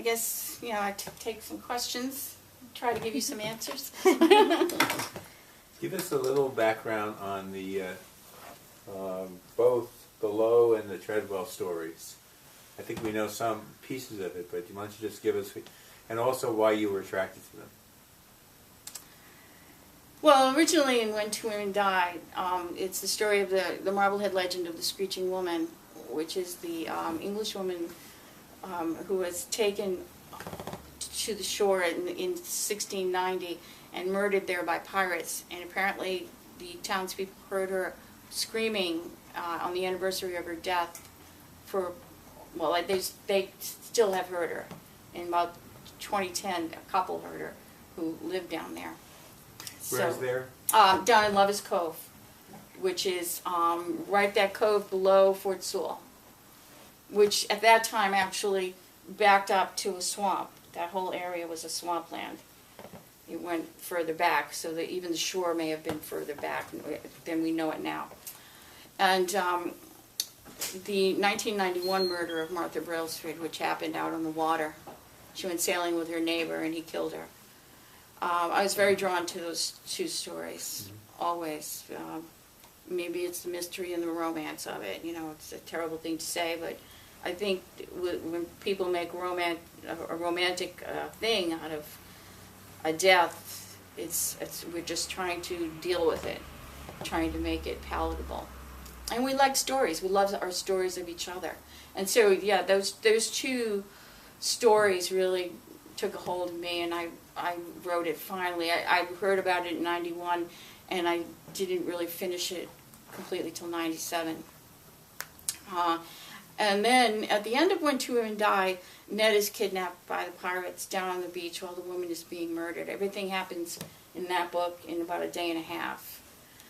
guess, you know, I take some questions, try to give you some answers. Give us a little background on the both the Lowe and the Treadwell stories. I think we know some pieces of it, but why don't you just give us, and also why you were attracted to them. Well, originally in When Two Women Died, it's the story of the Marblehead legend of the Screeching Woman, which is the English woman who was taken to the shore in 1690 and murdered there by pirates. And apparently the townspeople heard her screaming on the anniversary of her death for, well, they still have heard her. In about 2010, a couple heard her who lived down there. Where's there? Down in Lover's Cove, which is right that cove below Fort Sewell, which at that time actually backed up to a swamp. That whole area was a swampland. It went further back, so that even the shore may have been further back than we know it now. And the 1991 murder of Martha Brailsford, which happened out on the water. She went sailing with her neighbor and he killed her. I was very drawn to those two stories, always. Maybe it's the mystery and the romance of it. You know, it's a terrible thing to say, but I think when people make a romantic thing out of a death, we're just trying to deal with it, trying to make it palatable. And we like stories. We love our stories of each other. And so, yeah, those two stories really took a hold of me, and I wrote it finally. I heard about it in '91, and I didn't really finish it completely till '97. And then at the end of When Two Women Die, Ned is kidnapped by the pirates down on the beach while the woman is being murdered. Everything happens in that book in about a day and a half.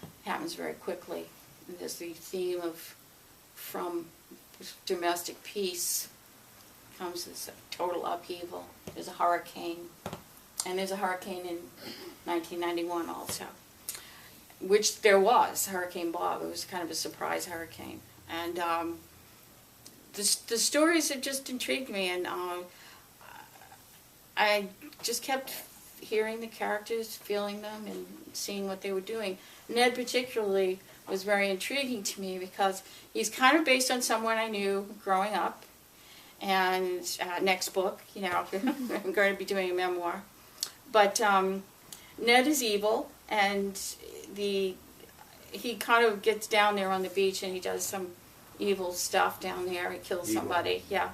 It happens very quickly. And there's the theme of from domestic peace comes this total upheaval. There's a hurricane. And there's a hurricane in 1991 also, which there was, Hurricane Bob. It was kind of a surprise hurricane. And the stories have just intrigued me, and I just kept hearing the characters, feeling them, and seeing what they were doing. Ned particularly was very intriguing to me because he's kind of based on someone I knew growing up. And next book, you know, I'm going to be doing a memoir. But Ned is evil, and he kind of gets down there on the beach and he does some evil stuff down there. He kills somebody. Yeah.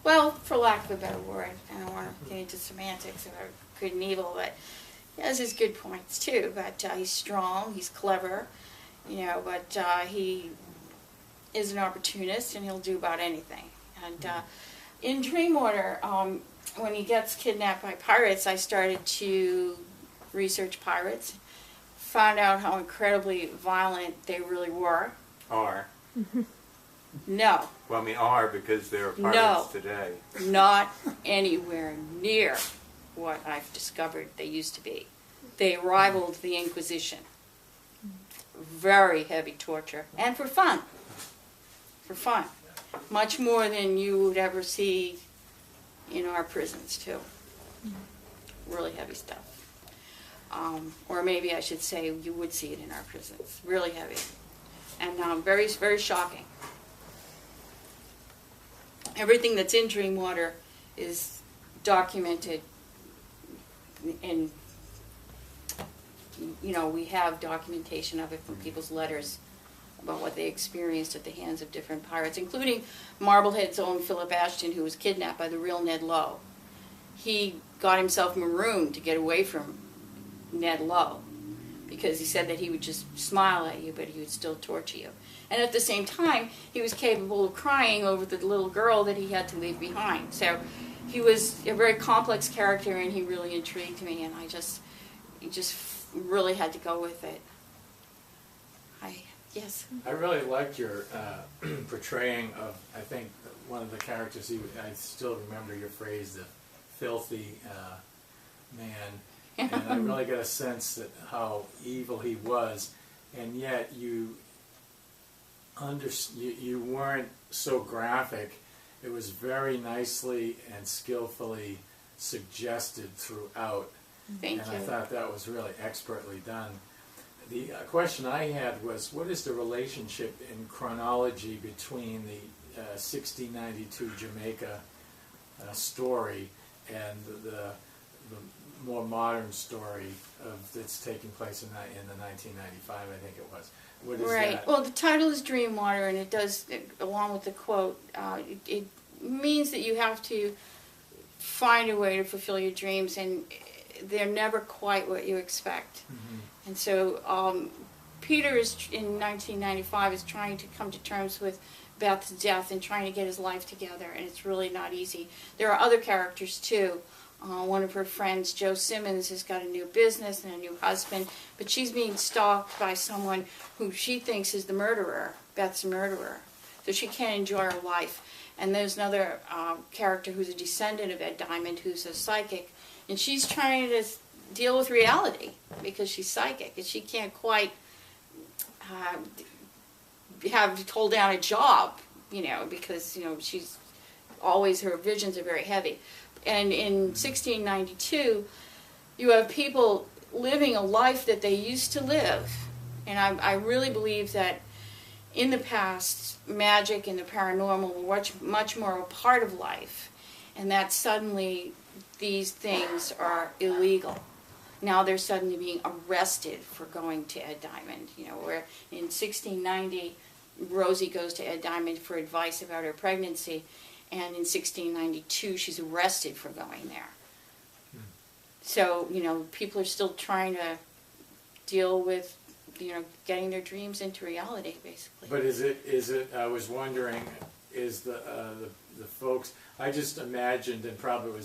Well, for lack of a better word, I don't want to get into semantics of good and evil, but he has his good points too. But he's strong, he's clever, you know. But he is an opportunist, and he'll do about anything. And in Dreamwater, when he gets kidnapped by pirates, I started to research pirates, found out how incredibly violent they really were. Are. No. Well, I mean, are because there are pirates today. Not anywhere near what I've discovered they used to be. They rivaled the Inquisition. Very heavy torture. And for fun. For fun. Much more than you would ever see in our prisons, too. Really heavy stuff. Or maybe I should say you would see it in our prisons. Really heavy. And very, very shocking. Everything that's in Dreamwater is documented, and you know, we have documentation of it from people's letters about what they experienced at the hands of different pirates, including Marblehead's own Philip Ashton, who was kidnapped by the real Ned Lowe. He got himself marooned to get away from Ned Lowe because he said that he would just smile at you, but he would still torture you. And at the same time, he was capable of crying over the little girl that he had to leave behind. So he was a very complex character, and he really intrigued me, and I just really had to go with it. Yes? I really liked your portraying of, I think, one of the characters, I still remember your phrase, the filthy man. And I really got a sense that how evil he was, and yet you weren't so graphic it was very nicely and skillfully suggested throughout. Thank And you. I thought that was really expertly done. The question I had was, what is the relationship in chronology between the 1692 Jamaica story and the more modern story that's taking place in the 1995, I think it was. What is Right. that? Well, the title is Dreamwater, and it does, along with the quote, it means that you have to find a way to fulfill your dreams, and they're never quite what you expect. Mhm. And so Peter is in 1995 is trying to come to terms with Beth's death and trying to get his life together, and it's really not easy. There are other characters too. One of her friends, Jo Simmons, has got a new business and a new husband, but she's being stalked by someone who she thinks is the murderer, Beth's murderer. So she can't enjoy her life. And there's another character who's a descendant of Ed Diamond, who's a psychic, and she's trying to deal with reality because she's psychic, and she can't quite hold down a job, because she's always, her visions are very heavy. And in 1692, you have people living a life that they used to live. And I really believe that in the past, magic and the paranormal were much more a part of life. And that suddenly these things are illegal. Now they're suddenly being arrested for going to Ed Diamond. Where in 1690, Rosie goes to Ed Diamond for advice about her pregnancy. And in 1692, she's arrested for going there. So, people are still trying to deal with, getting their dreams into reality, basically. But is it, I was wondering, is the folks, I just imagined, and probably was